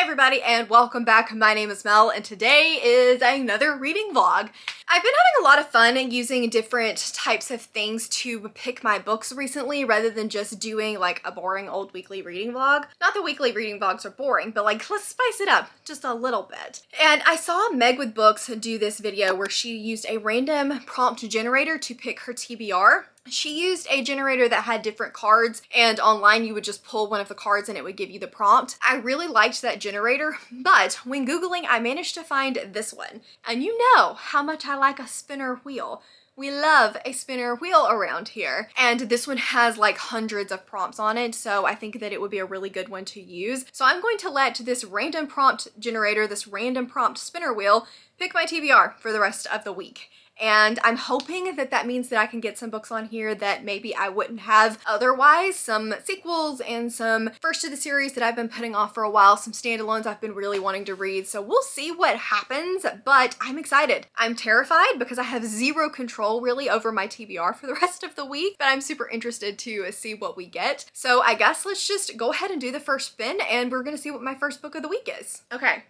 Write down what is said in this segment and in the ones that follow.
everybody and welcome back. My name is Mel and today is another reading vlog. I've been having a lot of fun using different types of things to pick my books recently rather than just doing like a boring old weekly reading vlog. Not that weekly reading vlogs are boring, but like let's spice it up just a little bit. And I saw Meg with Books do this video where she used a random prompt generator to pick her TBR. She used a generator that had different cards and online you would just pull one of the cards and it would give you the prompt. I really liked that generator, but when Googling, I managed to find this one. And you know how much I like a spinner wheel. We love a spinner wheel around here. And this one has like hundreds of prompts on it, so I think that it would be a really good one to use. So I'm going to let this random prompt generator, this random prompt spinner wheel, pick my TBR for the rest of the week. And I'm hoping that that means that I can get some books on here that maybe I wouldn't have otherwise. Some sequels and some first of the series that I've been putting off for a while. Some standalones I've been really wanting to read. So we'll see what happens, but I'm excited. I'm terrified because I have zero control really over my TBR for the rest of the week, but I'm super interested to see what we get. So I guess let's just go ahead and do the first spin and we're gonna see what my first book of the week is. Okay,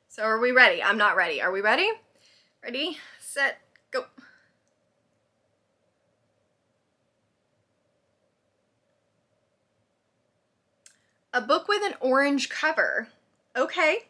so are we ready? I'm not ready. Are we ready? Ready, set, go. A book with an orange cover. Okay,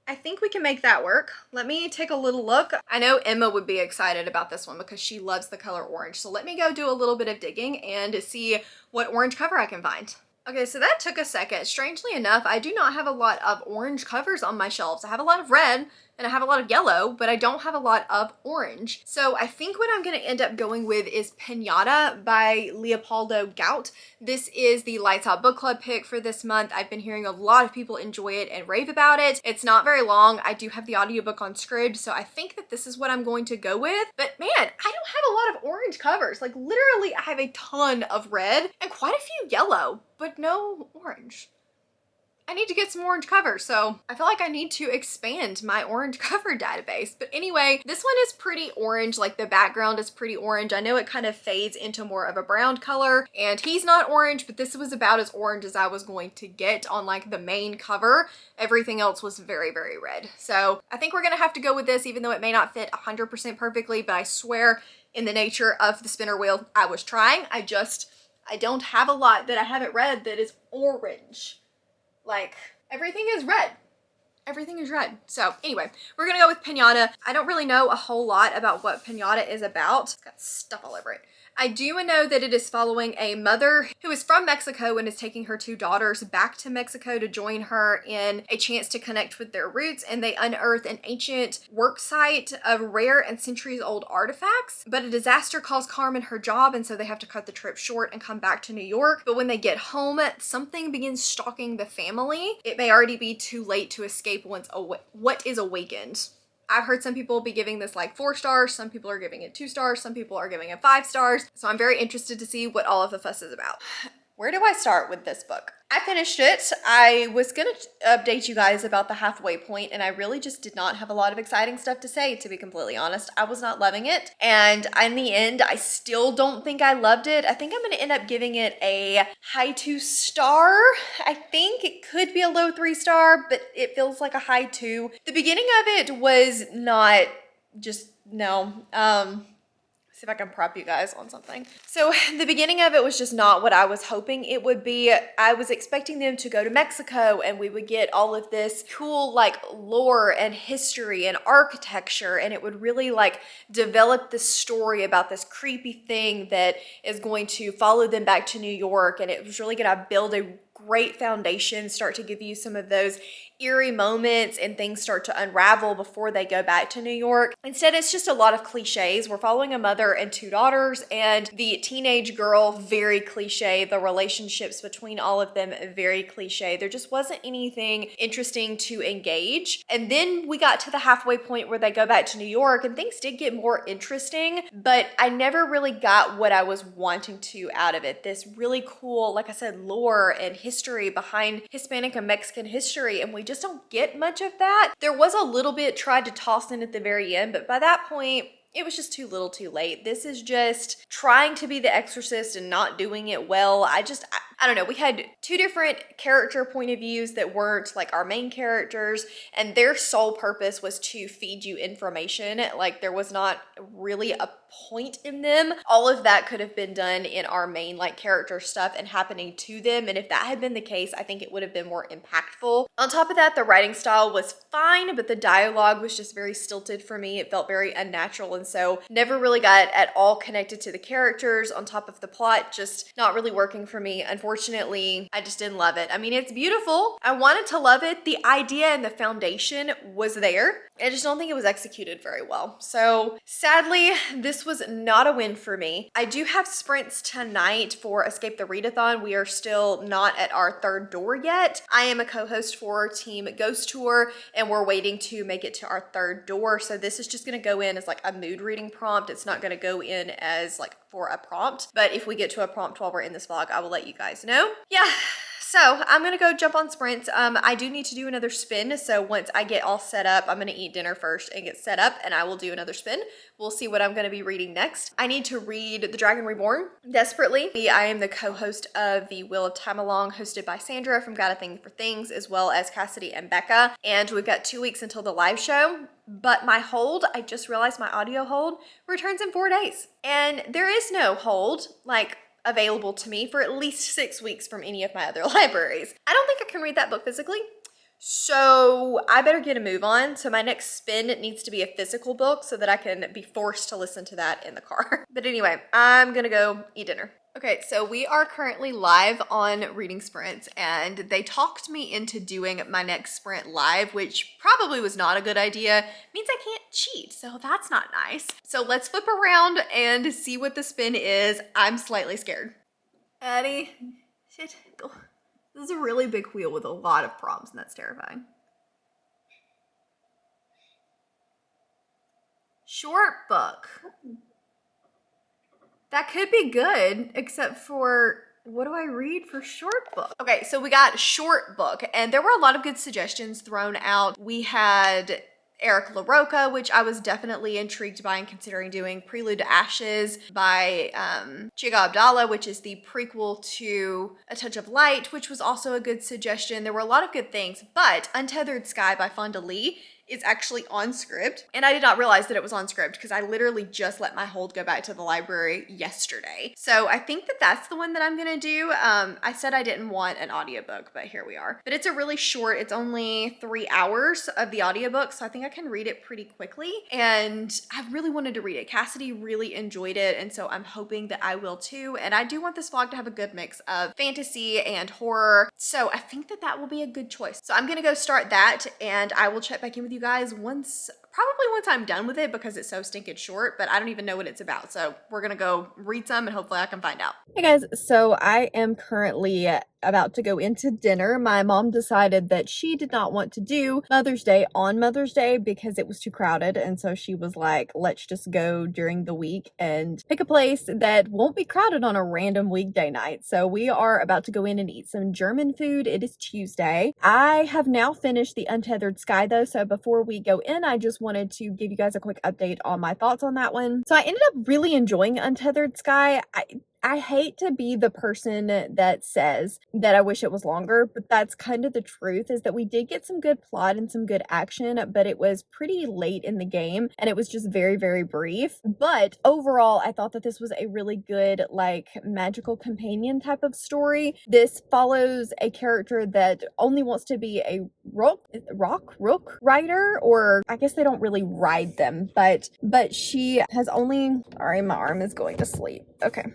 I think we can make that work. Let me take a little look. I know Emma would be excited about this one because she loves the color orange. So let me go do a little bit of digging and see what orange cover I can find. Okay, so that took a second. Strangely enough, I do not have a lot of orange covers on my shelves. I have a lot of red and I have a lot of yellow, but I don't have a lot of orange. So I think what I'm gonna end up going with is Pinata by Leopoldo Gout. This is the Lights Out Book Club pick for this month. I've been hearing a lot of people enjoy it and rave about it. It's not very long. I do have the audiobook on Scribd, so I think that this is what I'm going to go with. But man, I don't have a lot of orange covers. Like literally I have a ton of red and quite a few yellow, but no orange. I need to get some orange covers, so I feel like I need to expand my orange cover database. But anyway, this one is pretty orange, like the background is pretty orange. I know it kind of fades into more of a brown color, and he's not orange, but this was about as orange as I was going to get on like the main cover. Everything else was very, very red. So I think we're gonna have to go with this, even though it may not fit 100% perfectly, but I swear in the nature of the spinner wheel, I was trying. I don't have a lot that I haven't read that is orange. Like, everything is red. Everything is red. So anyway, we're gonna go with Pinata. I don't really know a whole lot about what Pinata is about. It's got stuff all over it. I do know that it is following a mother who is from Mexico and is taking her two daughters back to Mexico to join her in a chance to connect with their roots, and they unearth an ancient work site of rare and centuries-old artifacts. But a disaster costs Carmen her job, and so they have to cut the trip short and come back to New York. But when they get home, something begins stalking the family. It may already be too late to escape once what is awakened. I've heard some people be giving this like 4 stars, some people are giving it 2 stars, some people are giving it 5 stars. So I'm very interested to see what all of the fuss is about. Where do I start with this book? I finished it. I was gonna update you guys about the halfway point, and I really just did not have a lot of exciting stuff to say, to be completely honest. I was not loving it, and in the end, I still don't think I loved it. I think I'm gonna end up giving it a high 2 star. I think it could be a low 3 star, but it feels like a high 2. The beginning of it was not just, no. See if I can prop you guys on something. So the beginning of it was just not what I was hoping it would be. I was expecting them to go to Mexico and we would get all of this cool like lore and history and architecture, and it would really like develop this story about this creepy thing that is going to follow them back to New York, and it was really gonna build a great foundation, start to give you some of those eerie moments and things start to unravel before they go back to New York. Instead, it's just a lot of cliches. We're following a mother and 2 daughters, and the teenage girl, very cliche. The relationships between all of them, very cliche. There just wasn't anything interesting to engage. And then we got to the halfway point where they go back to New York and things did get more interesting, but I never really got what I was wanting to out of it. This really cool, like I said, lore and history behind Hispanic and Mexican history, and we just don't get much of that. There was a little bit tried to toss in at the very end, but by that point, it was just too little too late. This is just trying to be the Exorcist and not doing it well. I don't know. We had two different character point of views that weren't like our main characters, and their sole purpose was to feed you information. Like, there was not really a point in them. All of that could have been done in our main like character stuff and happening to them, and if that had been the case, I think it would have been more impactful. On top of that, the writing style was fine, but the dialogue was just very stilted for me. It felt very unnatural, and so never really got at all connected to the characters. On top of the plot just not really working for me. Unfortunately, I just didn't love it. I mean, it's beautiful. I wanted to love it. The idea and the foundation was there. I just don't think it was executed very well. So sadly, this was not a win for me. I do have sprints tonight for Escape the Readathon. We are still not at our third door yet. I am a co-host for Team Ghost Tour, and we're waiting to make it to our third door. So this is just gonna go in as like a mood reading prompt. It's not gonna go in as like for a prompt, but if we get to a prompt while we're in this vlog, I will let you guys know. Yeah. So I'm gonna go jump on sprints. I do need to do another spin. So once I get all set up, I'm gonna eat dinner first and get set up, and I will do another spin. We'll see what I'm gonna be reading next. I need to read The Dragon Reborn desperately. I am the co-host of the Wheel of Time Along, hosted by Sandra from Got a Thing for Things, as well as Cassidy and Becca. And we've got 2 weeks until the live show. But my hold, I just realized my audio hold returns in 4 days. And there is no hold, like, available to me for at least 6 weeks from any of my other libraries. I don't think I can read that book physically, so I better get a move on. So my next spin needs to be a physical book so that I can be forced to listen to that in the car. But anyway, I'm gonna go eat dinner. Okay, so we are currently live on Reading Sprints, and they talked me into doing my next sprint live, which probably was not a good idea. It means I can't cheat, so that's not nice. So let's flip around and see what the spin is. I'm slightly scared. Addie, shit, go. This is a really big wheel with a lot of prompts, and that's terrifying. Short book. That could be good, except for, what do I read for short book? Okay, so we got short book, and there were a lot of good suggestions thrown out. We had Eric LaRocca, which I was definitely intrigued by and considering doing. Prelude to Ashes by Chiga Abdallah, which is the prequel to A Touch of Light, which was also a good suggestion. There were a lot of good things, but Untethered Sky by Fonda Lee is actually on script, and I did not realize that it was on script because I literally just let my hold go back to the library yesterday. So I think that that's the one that I'm gonna do. I said I didn't want an audiobook, but here we are. But it's a really short, it's only 3 hours of the audiobook, so I think I can read it pretty quickly, and I really wanted to read it. Cassidy really enjoyed it, and so I'm hoping that I will too, and I do want this vlog to have a good mix of fantasy and horror, so I think that that will be a good choice. So I'm gonna go start that, and I will check back in with you guys probably once I'm done with it, because it's so stinking short, but I don't even know what it's about. So we're gonna go read some and hopefully I can find out. Hey guys, so I am currently about to go into dinner. My mom decided that she did not want to do Mother's Day on Mother's Day because it was too crowded, and so she was like, let's just go during the week and pick a place that won't be crowded on a random weekday night. So we are about to go in and eat some German food. It is Tuesday. I have now finished the Untethered Sky though, so before we go in, I just wanted to give you guys a quick update on my thoughts on that one. So I ended up really enjoying Untethered Sky. I hate to be the person that says that I wish it was longer, but that's kind of the truth, is that we did get some good plot and some good action, but it was pretty late in the game and it was just very, very brief. But overall, I thought that this was a really good, like, magical companion type of story. This follows a character that only wants to be a rook rider, or I guess they don't really ride them, but she has only, sorry, my arm is going to sleep. Okay.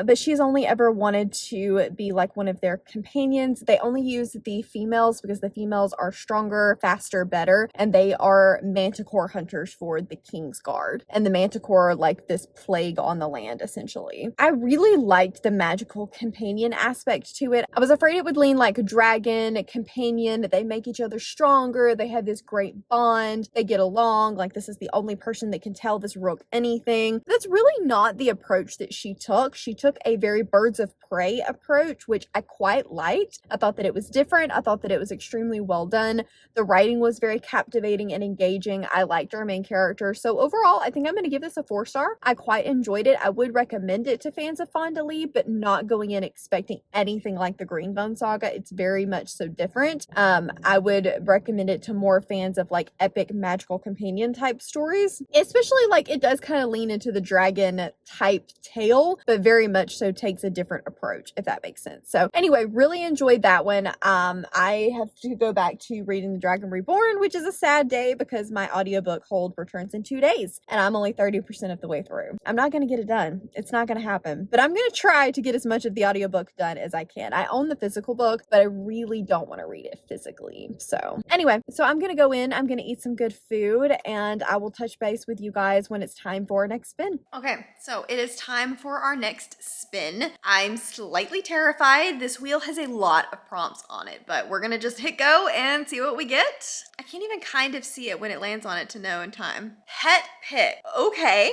But she's only ever wanted to be like one of their companions. They only use the females because the females are stronger, faster, better, and they are manticore hunters for the King's Guard. And the manticore are like this plague on the land, essentially. I really liked the magical companion aspect to it. I was afraid it would lean like dragon, companion, they make each other stronger, they have this great bond, they get along, like this is the only person that can tell this rook anything. That's really not the approach that she took. She took a very Birds of Prey approach, which I quite liked. I thought that it was different. I thought that it was extremely well done. The writing was very captivating and engaging. I liked our main character. So overall, I think I'm going to give this a 4-star. I quite enjoyed it. I would recommend it to fans of Fond du Lis, but not going in expecting anything like the Greenbone Saga. It's very much so different. I would recommend it to more fans of like epic magical companion type stories, especially like it does kind of lean into the dragon type tale, but very much so takes a different approach, if that makes sense. So anyway, really enjoyed that one. I have to go back to reading The Dragon Reborn, which is a sad day because my audiobook hold returns in 2 days and I'm only 30% of the way through. I'm not going to get it done. It's not going to happen, but I'm going to try to get as much of the audiobook done as I can. I own the physical book, but I really don't want to read it physically. So anyway, so I'm going to go in, I'm going to eat some good food, and I will touch base with you guys when it's time for our next spin. Okay, so it is time for our next spin. I'm slightly terrified. This wheel has a lot of prompts on it, but we're going to just hit go and see what we get. I can't even kind of see it when it lands on it to know in time. Pet pick. Okay.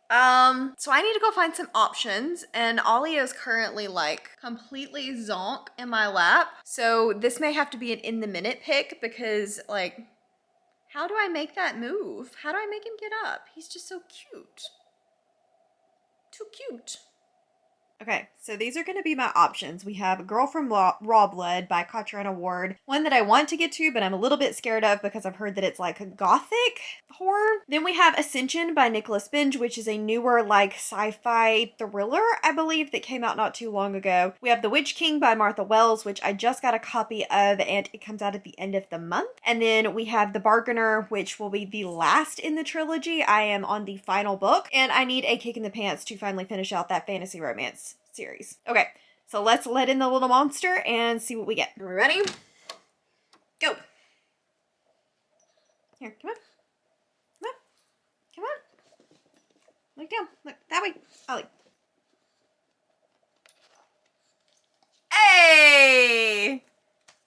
So I need to go find some options, and Ollie is currently like completely zonk in my lap. So this may have to be an in the minute pick because like, how do I make that move? How do I make him get up? He's just so cute. Too cute. Okay, so these are going to be my options. We have Girl from Raw Blood by Cotran Award. One that I want to get to, but I'm a little bit scared of because I've heard that it's like a gothic horror. Then we have Ascension by Nicholas Binge, which is a newer like sci-fi thriller, I believe, that came out not too long ago. We have The Witch King by Martha Wells, which I just got a copy of and it comes out at the end of the month. And then we have The Bargainer, which will be the last in the trilogy. I am on the final book and I need a kick in the pants to finally finish out that fantasy romance series. Okay, so let's let in the little monster and see what we get. Are we ready? Go. Here, come on. Come on. Come on. Look down. Look, that way. Ollie. Hey!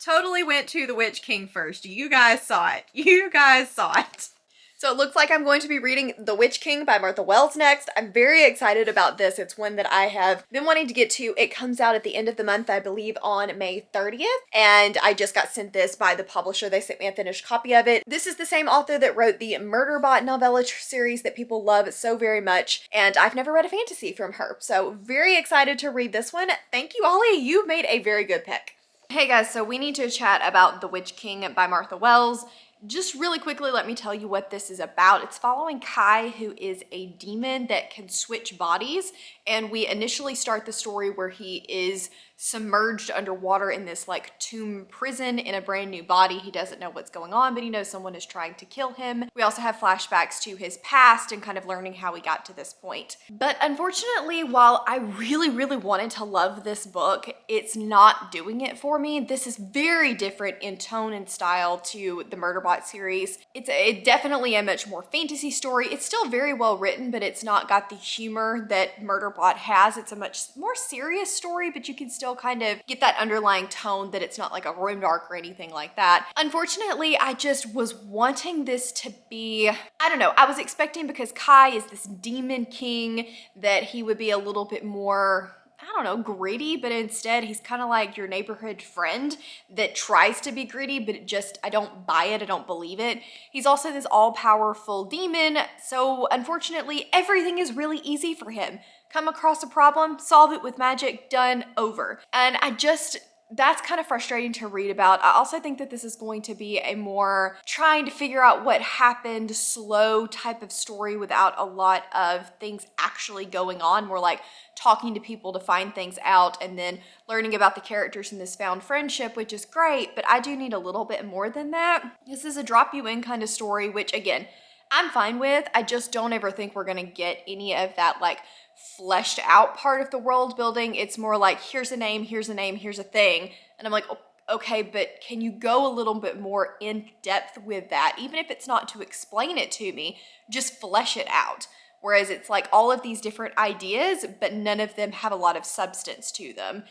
Totally went to the Witch King first. You guys saw it. You guys saw it. So it looks like I'm going to be reading The Witch King by Martha Wells next. I'm very excited about this. It's one that I have been wanting to get to. It comes out at the end of the month, I believe on May 30th. And I just got sent this by the publisher. They sent me a finished copy of it. This is the same author that wrote the Murderbot novella series that people love so very much. And I've never read a fantasy from her. So very excited to read this one. Thank you, Ollie. You've made a very good pick. Hey guys, so we need to chat about The Witch King by Martha Wells. Just really quickly, let me tell you what this is about. It's following Kai, who is a demon that can switch bodies, and we initially start the story where he is submerged underwater in this like tomb prison in a brand new body. He doesn't know what's going on, but he knows someone is trying to kill him. We also have flashbacks to his past and kind of learning how he got to this point. But unfortunately, while I really wanted to love this book, it's not doing it for me. This is very different in tone and style to the Murderbot series. It's definitely a much more fantasy story. It's still very well written, but it's not got the humor that Murderbot has. It's a much more serious story, but you can still kind of get that underlying tone that it's not like a grim dark or anything like that. Unfortunately, I just was wanting this to be, I don't know, I was expecting, because Kai is this demon king, that he would be a little bit more, I don't know, gritty, but instead he's kind of like your neighborhood friend that tries to be gritty, but I don't buy it, I don't believe it. He's also this all-powerful demon, so unfortunately everything is really easy for him. Come across a problem, solve it with magic, done, over. And that's kind of frustrating to read about. I also think that this is going to be a more trying to figure out what happened, slow type of story without a lot of things actually going on. More like talking to people to find things out and then learning about the characters in this found friendship, which is great, but I do need a little bit more than that. This is a drop you in kind of story, which again, I'm fine with. I just don't ever think we're gonna get any of that like fleshed out part of the world building. It's more like, here's a name, here's a name, here's a thing. And I'm like, okay, but can you go a little bit more in depth with that? Even if it's not to explain it to me, just flesh it out. Whereas it's like all of these different ideas, but none of them have a lot of substance to them.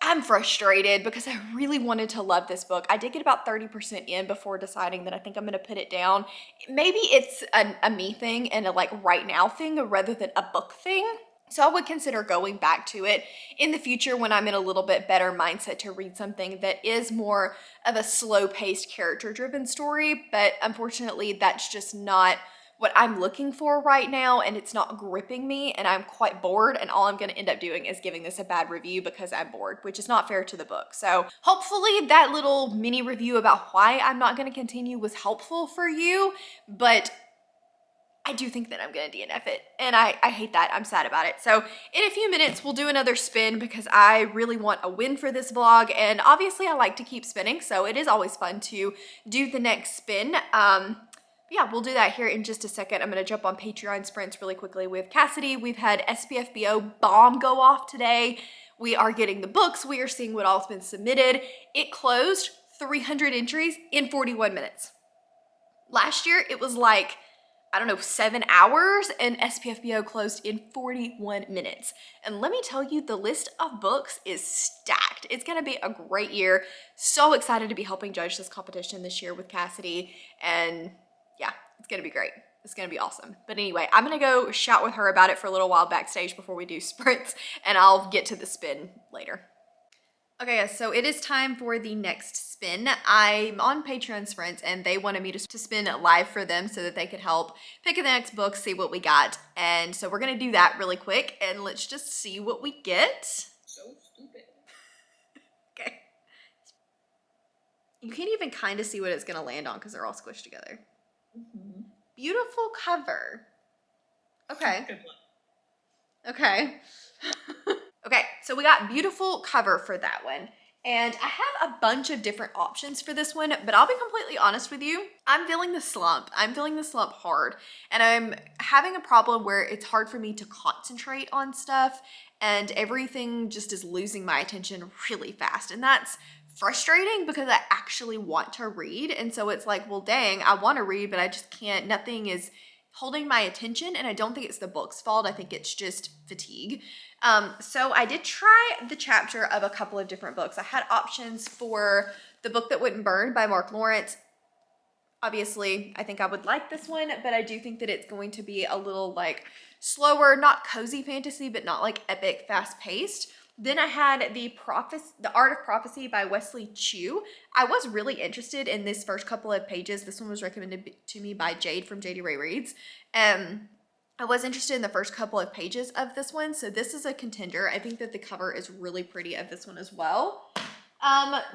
I'm frustrated because I really wanted to love this book. I did get about 30% in before deciding that I think I'm gonna put it down. Maybe it's a me thing and a like right now thing rather than a book thing. So I would consider going back to it in the future when I'm in a little bit better mindset to read something that is more of a slow-paced, character-driven story. But unfortunately, that's just not what I'm looking for right now, and it's not gripping me, and I'm quite bored, and all I'm going to end up doing is giving this a bad review because I'm bored, which is not fair to the book. So hopefully that little mini review about why I'm not going to continue was helpful for you, but I do think that I'm gonna DNF it, and I hate that. I'm sad about it. So in a few minutes, we'll do another spin because I really want a win for this vlog, and obviously I like to keep spinning, so it is always fun to do the next spin. Yeah, we'll do that here in just a second. I'm gonna jump on Patreon sprints really quickly with Cassidy. We've had SPFBO bomb go off today. We are getting the books. We are seeing what all's been submitted. It closed 300 entries in 41 minutes. Last year, it was like, I don't know, 7 hours, and SPFBO closed in 41 minutes. And let me tell you, the list of books is stacked. It's gonna be a great year. So excited to be helping judge this competition this year with Cassidy. And yeah, it's gonna be great. It's gonna be awesome. But anyway, I'm gonna go shout with her about it for a little while backstage before we do sprints, and I'll get to the spin later. Okay, guys, so it is time for the next spin. I'm on Patreon sprints, and they wanted me to spin live for them so that they could help pick the next book, see what we got. And so we're gonna do that really quick, and let's just see what we get. So stupid. Okay. You can't even kind of see what it's gonna land on because they're all squished together. Mm-hmm. Beautiful cover. Okay. Good one. Okay. Okay, so we got beautiful cover for that one. And I have a bunch of different options for this one, but I'll be completely honest with you. I'm feeling the slump. I'm feeling the slump hard. And I'm having a problem where it's hard for me to concentrate on stuff, and everything just is losing my attention really fast. And that's frustrating because I actually want to read. And so it's like, well, dang, I want to read, but I just can't. Nothing is holding my attention, and I don't think it's the book's fault. I think it's just fatigue. So I did try the chapter of a couple of different books. I had options for The Book That Wouldn't Burn by Mark Lawrence. Obviously, I think I would like this one, but I do think that it's going to be a little like slower, not cozy fantasy, but not like epic, fast-paced. Then I had The Art of Prophecy by Wesley Chu. I was really interested in this first couple of pages. This one was recommended to me by Jade from JD Ray Reads. I was interested in the first couple of pages of this one, so this is a contender. I think that the cover is really pretty of this one as well.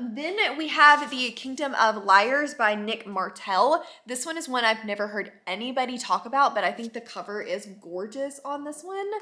Then we have The Kingdom of Liars by Nick Martell. This one is one I've never heard anybody talk about, but I think the cover is gorgeous on this one.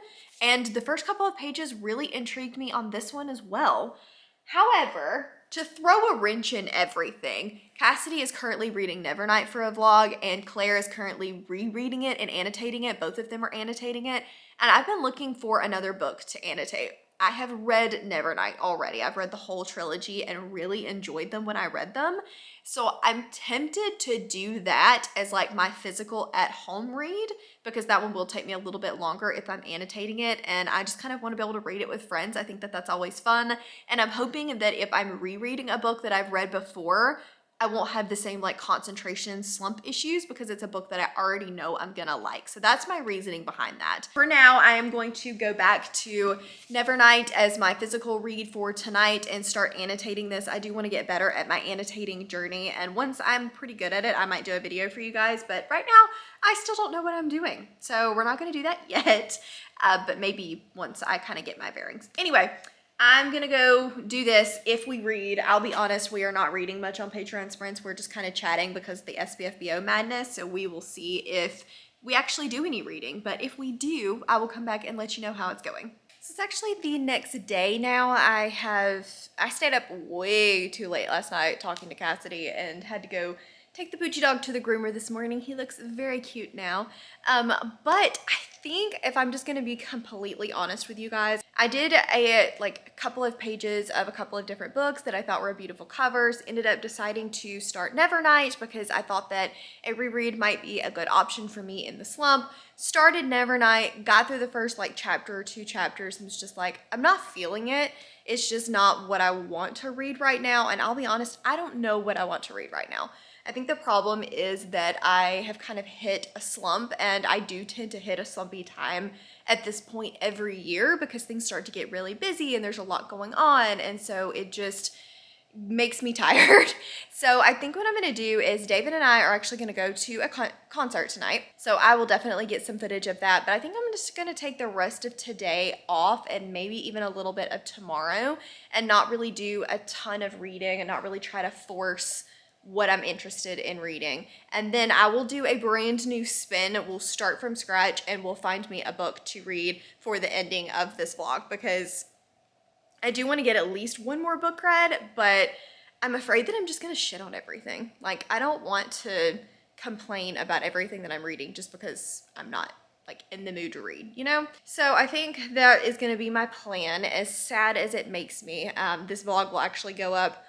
And the first couple of pages really intrigued me on this one as well. However, to throw a wrench in everything, Cassidy is currently reading Nevernight for a vlog, and Claire is currently rereading it and annotating it. Both of them are annotating it. And I've been looking for another book to annotate. I have read Nevernight already. I've read the whole trilogy and really enjoyed them when I read them. So I'm tempted to do that as like my physical at-home read, because that one will take me a little bit longer if I'm annotating it, and I just kind of want to be able to read it with friends. I think that that's always fun, and I'm hoping that if I'm rereading a book that I've read before, I won't have the same like concentration slump issues because it's a book that I already know I'm gonna like. So that's my reasoning behind that. For now, I am going to go back to Nevernight as my physical read for tonight and start annotating this. I do want to get better at my annotating journey, and once I'm pretty good at it, I might do a video for you guys, but right now I still don't know what I'm doing. So we're not gonna do that yet, but maybe once I kind of get my bearings. Anyway, I'm gonna go do this. If we read, I'll be honest, we are not reading much on Patreon sprints. We're just kind of chatting because of the SPFBO madness. So we will see if we actually do any reading. But if we do, I will come back and let you know how it's going. So it's actually the next day now. I stayed up way too late last night talking to Cassidy and had to go take the Poochie dog to the groomer this morning. He looks very cute now. But I think if I'm just gonna be completely honest with you guys, I did a couple of pages of a couple of different books that I thought were beautiful covers, ended up deciding to start Nevernight because I thought that a reread might be a good option for me in the slump. started Nevernight, got through the first like chapter or 2 chapters, and was just like, I'm not feeling it. It's just not what I want to read right now. And I'll be honest, I don't know what I want to read right now. I think the problem is that I have kind of hit a slump, and I do tend to hit a slumpy time at this point every year because things start to get really busy and there's a lot going on, and so it just makes me tired. So I think what I'm gonna do is David and I are actually gonna go to a concert tonight. So I will definitely get some footage of that, but I think I'm just gonna take the rest of today off and maybe even a little bit of tomorrow and not really do a ton of reading and not really try to force what I'm interested in reading. And then I will do a brand new spin. We'll start from scratch and we'll find me a book to read for the ending of this vlog, because I do want to get at least one more book read, but I'm afraid that I'm just gonna shit on everything. Like, I don't want to complain about everything that I'm reading just because I'm not like in the mood to read, you know? So I think that is gonna be my plan, as sad as it makes me. This vlog will actually go up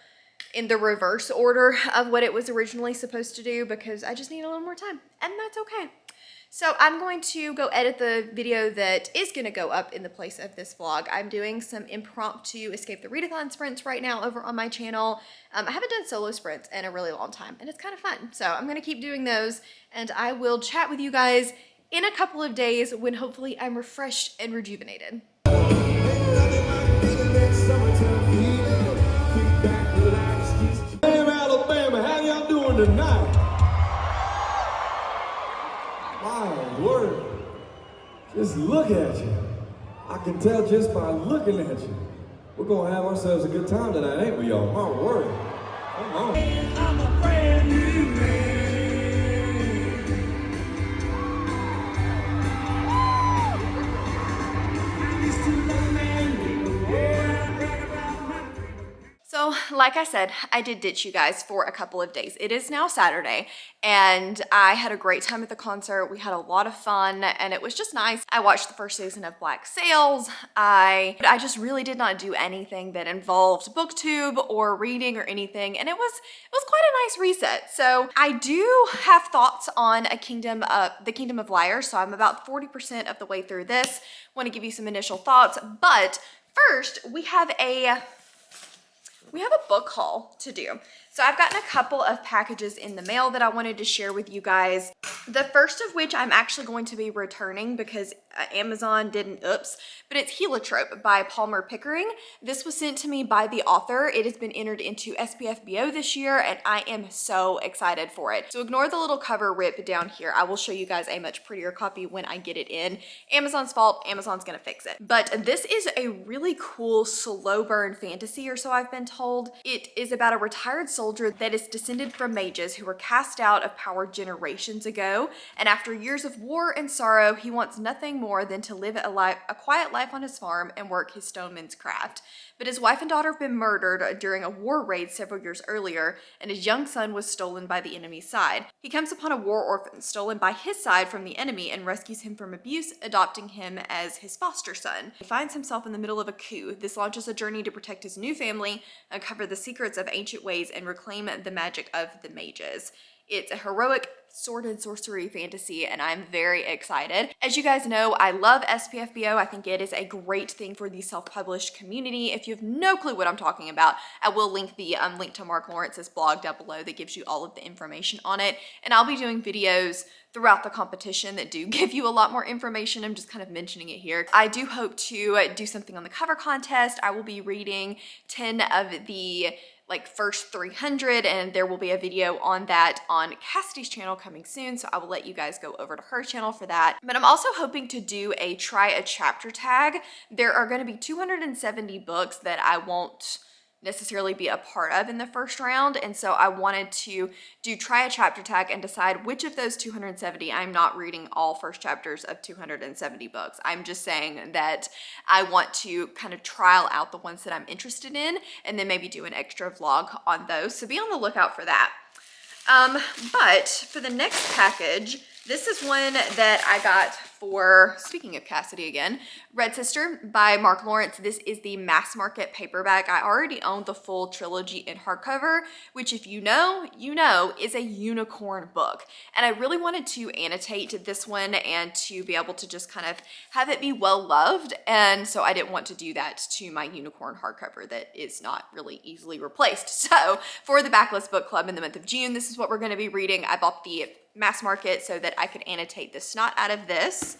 in the reverse order of what it was originally supposed to do because I just need a little more time, and that's okay. So I'm going to go edit the video that is going to go up in the place of this vlog. I'm doing some impromptu Escape the Readathon sprints right now over on my channel. I haven't done solo sprints in a really long time, and it's kind of fun. So I'm going to keep doing those, and I will chat with you guys in a couple of days when hopefully I'm refreshed and rejuvenated. Tonight. My word. Just look at you. I can tell just by looking at you. We're gonna have ourselves a good time tonight, ain't we, y'all? My word. Come on. I'm a brand new man. So, like I said, I did ditch you guys for a couple of days. It is now Saturday, and I had a great time at the concert. We had a lot of fun, and it was just nice. I watched the first season of Black Sails. I just really did not do anything that involved booktube or reading or anything, and it was quite a nice reset. So I do have thoughts on the Kingdom of Liars, so I'm about 40% of the way through this. Want to give you some initial thoughts, but first we have a book haul to do. So I've gotten a couple of packages in the mail that I wanted to share with you guys. The first of which I'm actually going to be returning because Amazon did an oops, but it's Heliotrope by Palmer Pickering. This was sent to me by the author. It has been entered into SPFBO this year, and I am so excited for it. So ignore the little cover rip down here. I will show you guys a much prettier copy when I get it in. Amazon's fault, Amazon's gonna fix it. But this is a really cool slow burn fantasy, or so I've been told. It is about a retired soldier that is descended from mages who were cast out of power generations ago, and after years of war and sorrow, he wants nothing more than to live a quiet life on his farm and work his stoneman's craft. But his wife and daughter have been murdered during a war raid several years earlier, and his young son was stolen by the enemy's side. He comes upon a war orphan stolen by his side from the enemy and rescues him from abuse, adopting him as his foster son. He finds himself in the middle of a coup. This launches a journey to protect his new family, uncover the secrets of ancient ways, and reclaim the magic of the mages. It's a heroic sword and sorcery fantasy, and I'm very excited. As you guys know, I love SPFBO. I think it is a great thing for the self-published community. If you have no clue what I'm talking about, I will link the link to Mark Lawrence's blog down below that gives you all of the information on it. And I'll be doing videos throughout the competition that do give you a lot more information. I'm just kind of mentioning it here. I do hope to do something on the cover contest. I will be reading 10 of the first 300, and there will be a video on that on Cassidy's channel coming soon, so I will let you guys go over to her channel for that. But I'm also hoping to do a try a chapter tag. There are going to be 270 books that I won't necessarily be a part of in the first round, and so I wanted to try a chapter tag and decide which of those 270. I'm not reading all first chapters of 270 books. I'm just saying that I want to kind of trial out the ones that I'm interested in and then maybe do an extra vlog on those, so be on the lookout for that. But for the next package, this is one that I got for, speaking of Cassidy again, Red Sister by Mark Lawrence. This is the mass market paperback. I already own the full trilogy in hardcover, which if you know, is a unicorn book. And I really wanted to annotate this one and to be able to just kind of have it be well loved. And so I didn't want to do that to my unicorn hardcover that is not really easily replaced. So for the Backlist Book Club in the month of June, this is what we're going to be reading. I bought the mass market so that I could annotate the snot out of this.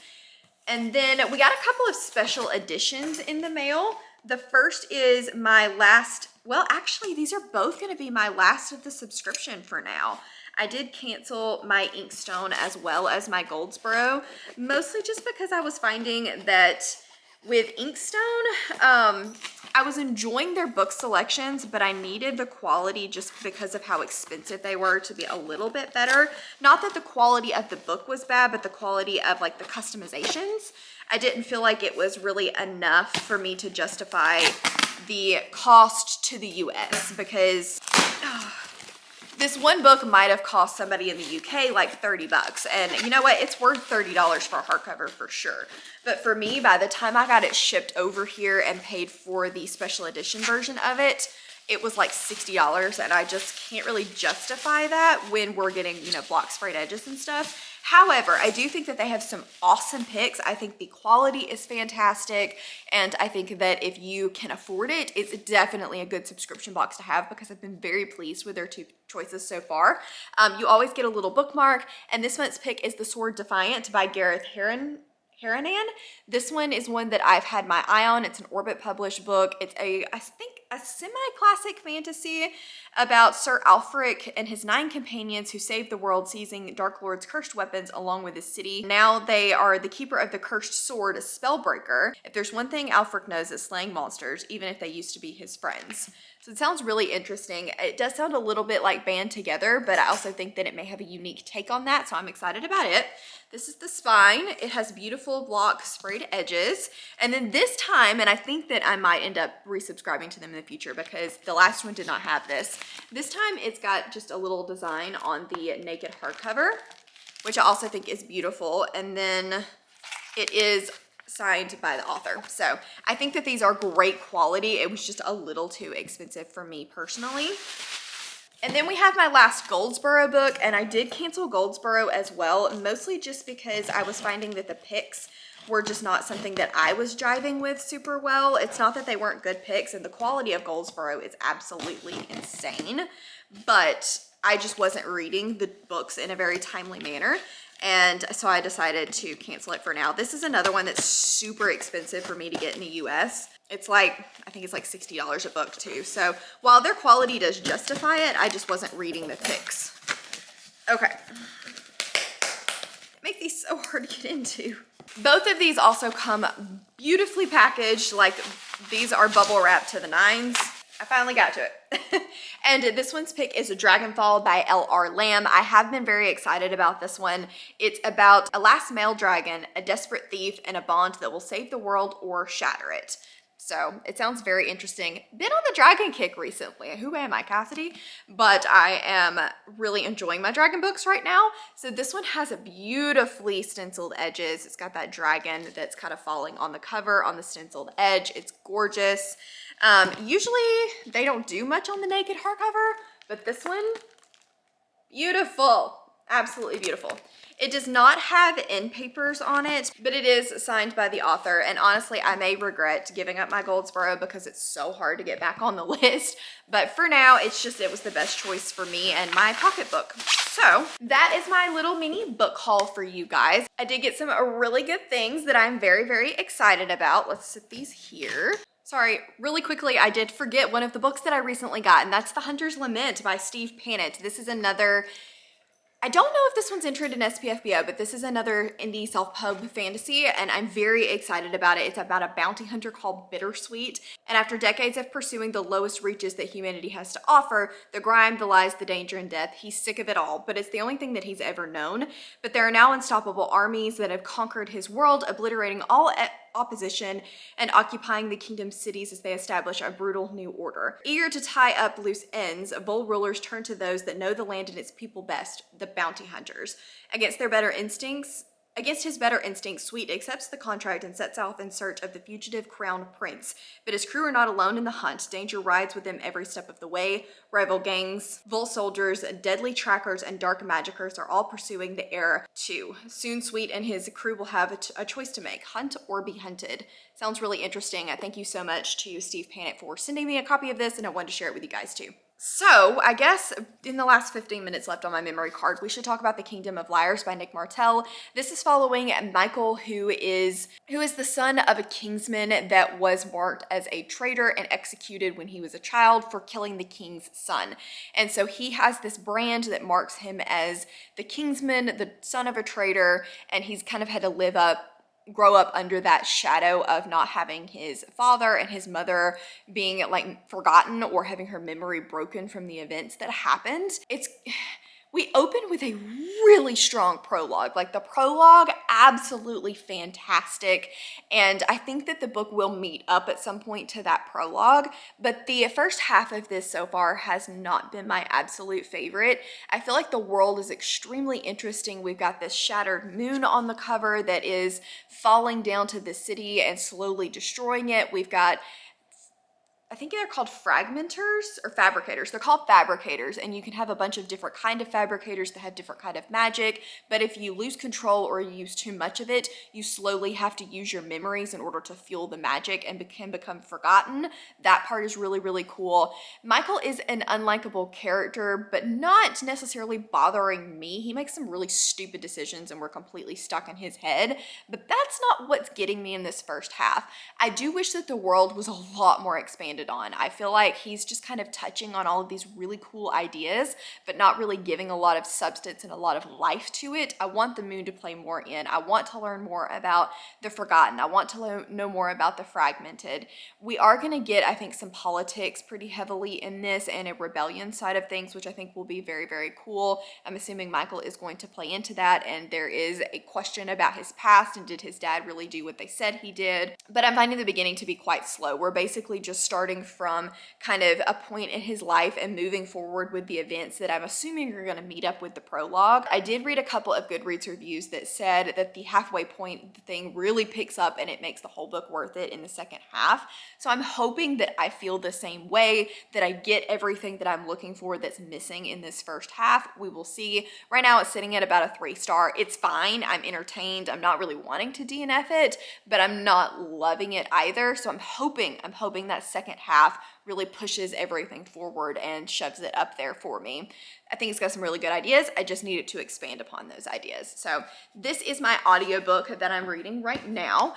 And then we got a couple of special editions in the mail. The first is my last, well, actually these are both going to be my last of the subscription for now. I did cancel my Inkstone as well as my Goldsboro, mostly just because I was finding that with Inkstone, I was enjoying their book selections, but I needed the quality just because of how expensive they were to be a little bit better. Not that the quality of the book was bad, but the quality of like the customizations. I didn't feel like it was really enough for me to justify the cost to the US because this one book might have cost somebody in the UK like 30 bucks. And you know what? It's worth $30 for a hardcover for sure. But for me, by the time I got it shipped over here and paid for the special edition version of it, it was like $60. And I just can't really justify that when we're getting, you know, block sprayed edges and stuff. However, I do think that they have some awesome picks. I think the quality is fantastic. And I think that if you can afford it, it's definitely a good subscription box to have because I've been very pleased with their two choices so far. You always get a little bookmark. And this month's pick is The Sword Defiant by Gareth Haranan. This one is one that I've had my eye on. It's an Orbit published book. It's I think a semi-classic fantasy about Sir Alfric and his 9 companions who saved the world seizing Dark Lord's cursed weapons along with his city. Now they are the keeper of the cursed sword, a spellbreaker. If there's one thing Alfric knows, it's slaying monsters, even if they used to be his friends. So it sounds really interesting. It does sound a little bit like Band Together, but I also think that it may have a unique take on that, so I'm excited about it. This is the spine. It has beautiful block sprayed edges. And then this time, and I think that I might end up resubscribing to them in the future because the last one did not have this. This time it's got just a little design on the naked hardcover, which I also think is beautiful. And then it is signed by the author. So I think that these are great quality. It was just a little too expensive for me personally. And then we have my last Goldsboro book, and I did cancel Goldsboro as well, mostly just because I was finding that the picks were just not something that I was jiving with super well. It's not that they weren't good picks, and the quality of Goldsboro is absolutely insane, but I just wasn't reading the books in a very timely manner. And so I decided to cancel it for now. This is another one that's super expensive for me to get in the US. It's like, I think it's like $60 a book too. So while their quality does justify it, I just wasn't reading the picks. Okay. Make these so hard to get into. Both of these also come beautifully packaged. Like these are bubble wrapped to the nines. I finally got to it. And this one's pick is Dragonfall by L.R. Lamb. I have been very excited about this one. It's about a last male dragon, a desperate thief, and a bond that will save the world or shatter it. So it sounds very interesting. Been on the dragon kick recently. Who am I, Cassidy? But I am really enjoying my dragon books right now. So this one has a beautifully stenciled edges. It's got that dragon that's kind of falling on the cover on the stenciled edge. It's gorgeous. Usually they don't do much on the naked hardcover, but this one, beautiful, absolutely beautiful. It does not have end papers on it, but it is signed by the author. And honestly, I may regret giving up my Goldsboro because it's so hard to get back on the list. But for now, it was the best choice for me and my pocketbook. So that is my little mini book haul for you guys. I did get some really good things that I'm very, very excited about. Let's sit these here. Sorry, really quickly, I did forget one of the books that I recently got, and that's The Hunter's Lament by Steve Panet. This is another, I don't know if this one's entered in SPFBO, but this is another indie self-pub fantasy, and I'm very excited about it. It's about a bounty hunter called Bittersweet, and after decades of pursuing the lowest reaches that humanity has to offer, the grime, the lies, the danger, and death, he's sick of it all, but it's the only thing that he's ever known. But there are now unstoppable armies that have conquered his world, obliterating all opposition and occupying the kingdom's cities as they establish a brutal new order. Eager to tie up loose ends, bold rulers turn to those that know the land and its people best, the bounty hunters. Against their better instincts, Against his better instincts, Sweet accepts the contract and sets off in search of the fugitive crown prince. But his crew are not alone in the hunt. Danger rides with them every step of the way. Rival gangs, Vol soldiers, deadly trackers, and dark magickers are all pursuing the heir too. Soon Sweet and his crew will have a choice to make, hunt or be hunted. Sounds really interesting. Thank you so much to Steve Panic for sending me a copy of this, and I wanted to share it with you guys too. So, I guess in the last 15 minutes left on my memory card, we should talk about The Kingdom of Liars by Nick Martell. This is following Michael, who is the son of a kingsman that was marked as a traitor and executed when he was a child for killing the king's son. And so he has this brand that marks him as the kingsman, the son of a traitor, and he's kind of had to grow up under that shadow of not having his father and his mother being like forgotten or having her memory broken from the events that happened. We open with a really strong prologue. Like, the prologue, absolutely fantastic. And I think that the book will meet up at some point to that prologue. But the first half of this so far has not been my absolute favorite. I feel like the world is extremely interesting. We've got this shattered moon on the cover that is falling down to the city and slowly destroying it. We've got, I think they're called fragmenters or fabricators. They're called fabricators, and you can have a bunch of different kind of fabricators that have different kind of magic, but if you lose control or you use too much of it, you slowly have to use your memories in order to fuel the magic and can become forgotten. That part is really, really cool. Michael is an unlikable character, but not necessarily bothering me. He makes some really stupid decisions and we're completely stuck in his head, but that's not what's getting me in this first half. I do wish that the world was a lot more expanded on. I feel like he's just kind of touching on all of these really cool ideas, but not really giving a lot of substance and a lot of life to it. I want the moon to play more in. I want to learn more about the forgotten. I want to know more about the fragmented. We are going to get, I think, some politics pretty heavily in this and a rebellion side of things, which I think will be very, very cool. I'm assuming Michael is going to play into that, and there is a question about his past and did his dad really do what they said he did. But I'm finding the beginning to be quite slow. We're basically just starting from kind of a point in his life and moving forward with the events that I'm assuming are going to meet up with the prologue. I did read a couple of Goodreads reviews that said that the halfway point thing really picks up and it makes the whole book worth it in the second half. So I'm hoping that I feel the same way, that I get everything that I'm looking for that's missing in this first half. We will see. Right now it's sitting at about a 3-star. It's fine. I'm entertained. I'm not really wanting to DNF it, but I'm not loving it either. So I'm hoping that second half really pushes everything forward and shoves it up there for me. I think it's got some really good ideas. I just needed to expand upon those ideas. So this is my audiobook that I'm reading right now.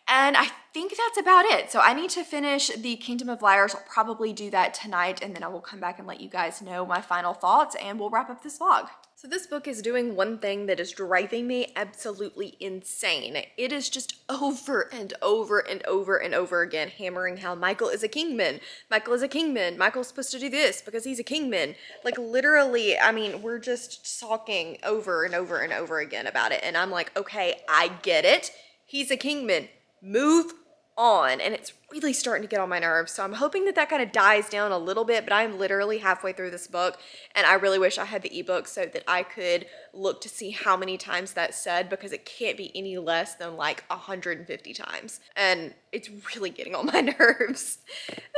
And I think that's about it. So I need to finish The Kingdom of Liars. I'll probably do that tonight, and then I will come back and let you guys know my final thoughts, and we'll wrap up this vlog. So this book is doing one thing that is driving me absolutely insane. It is just over and over and over and over again hammering how Michael is a kingman. Michael is a kingman. Michael's supposed to do this because he's a kingman. Like, literally, I mean, we're just talking over and over and over again about it. And I'm like, okay, I get it. He's a kingman. Move on. And it's really starting to get on my nerves. So I'm hoping that that kind of dies down a little bit, but I'm literally halfway through this book and I really wish I had the ebook so that I could look to see how many times that's said, because it can't be any less than like 150 times. And it's really getting on my nerves.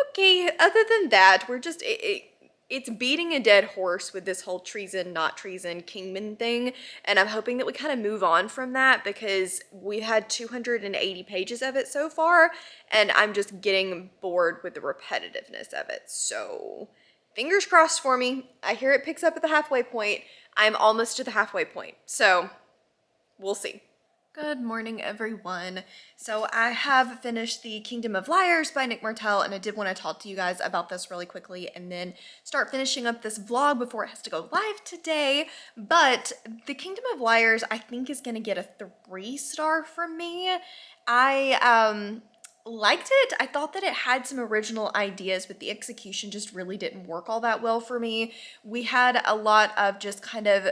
Okay, other than that, we're just, it's beating a dead horse with this whole treason, not treason, kingman thing. And I'm hoping that we kind of move on from that, because we've had 280 pages of it so far, and I'm just getting bored with the repetitiveness of it. So fingers crossed for me. I hear it picks up at the halfway point. I'm almost to the halfway point. So we'll see. Good morning, everyone. So I have finished The Kingdom of Liars by Nick Martell, and I did want to talk to you guys about this really quickly and then start finishing up this vlog before it has to go live today. But The Kingdom of Liars, I think, is going to get a 3-star from me. I liked it. I thought that it had some original ideas, but the execution just really didn't work all that well for me. We had a lot of just kind of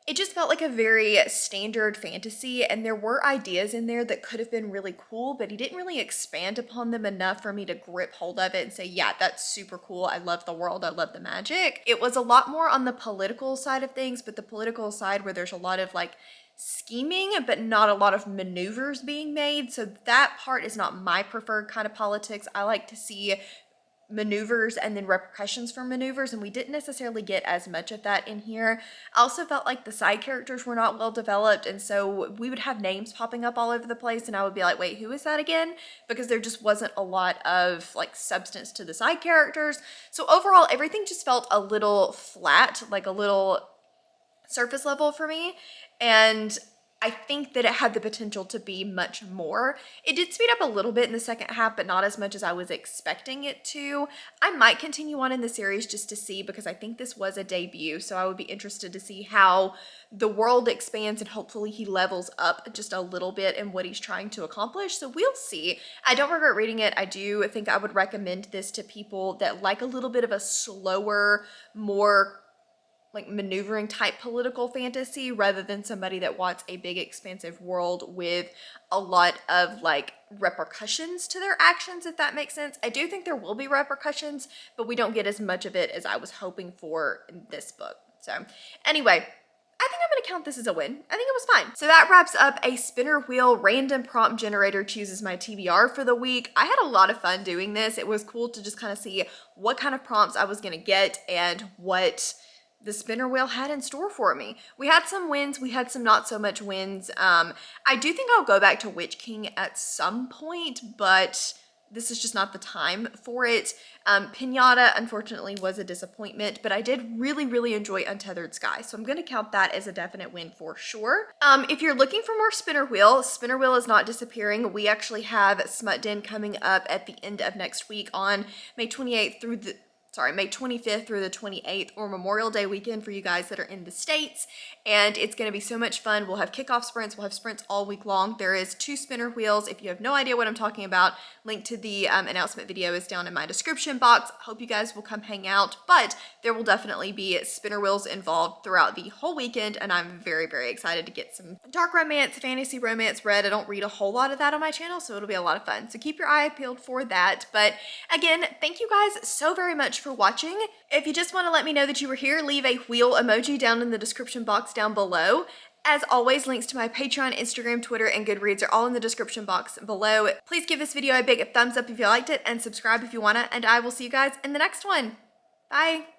It just felt like a very standard fantasy, and there were ideas in there that could have been really cool, but he didn't really expand upon them enough for me to grip hold of it and say, yeah, that's super cool. I love the world. I love the magic. It was a lot more on the political side of things, but the political side where there's a lot of like scheming, but not a lot of maneuvers being made. So that part is not my preferred kind of politics. I like to see maneuvers and then repercussions for maneuvers, and we didn't necessarily get as much of that in here. I also felt like the side characters were not well developed, and so we would have names popping up all over the place and I would be like, wait, who is that again? Because there just wasn't a lot of like substance to the side characters. So overall, everything just felt a little flat, like a little surface level for me, and I think that it had the potential to be much more. It did speed up a little bit in the second half, but not as much as I was expecting it to. I might continue on in the series just to see, because I think this was a debut, so I would be interested to see how the world expands and hopefully he levels up just a little bit in what he's trying to accomplish. So we'll see. I don't regret reading it. I do think I would recommend this to people that like a little bit of a slower, more like maneuvering type political fantasy, rather than somebody that wants a big expansive world with a lot of like repercussions to their actions, if that makes sense. I do think there will be repercussions, but we don't get as much of it as I was hoping for in this book. So anyway, I think I'm gonna count this as a win. I think it was fine. So that wraps up a spinner wheel random prompt generator chooses my TBR for the week. I had a lot of fun doing this. It was cool to just kind of see what kind of prompts I was gonna get and what the spinner wheel had in store for me. We had some wins, we had some not so much wins. I do think I'll go back to Witch King at some point, but this is just not the time for it. Pinata, unfortunately, was a disappointment, but I did really enjoy Untethered Sky, so I'm gonna count that as a definite win for sure. If you're looking for more Spinner Wheel is not disappearing. We actually have Smut Den coming up at the end of next week on May 25th through the 28th, or Memorial Day weekend for you guys that are in the States. And it's going to be so much fun. We'll have kickoff sprints. We'll have sprints all week long. There is 2 spinner wheels. If you have no idea what I'm talking about, link to the announcement video is down in my description box. Hope you guys will come hang out, but there will definitely be spinner wheels involved throughout the whole weekend. And I'm very excited to get some dark romance, fantasy romance read. I don't read a whole lot of that on my channel, so it'll be a lot of fun. So keep your eye peeled for that. But again, thank you guys so very much for watching. If you just want to let me know that you were here, leave a wheel emoji down in the description box down below. As always, links to my Patreon, Instagram, Twitter, and Goodreads are all in the description box below. Please give this video a big thumbs up if you liked it, and subscribe if you wanna, and I will see you guys in the next one. Bye!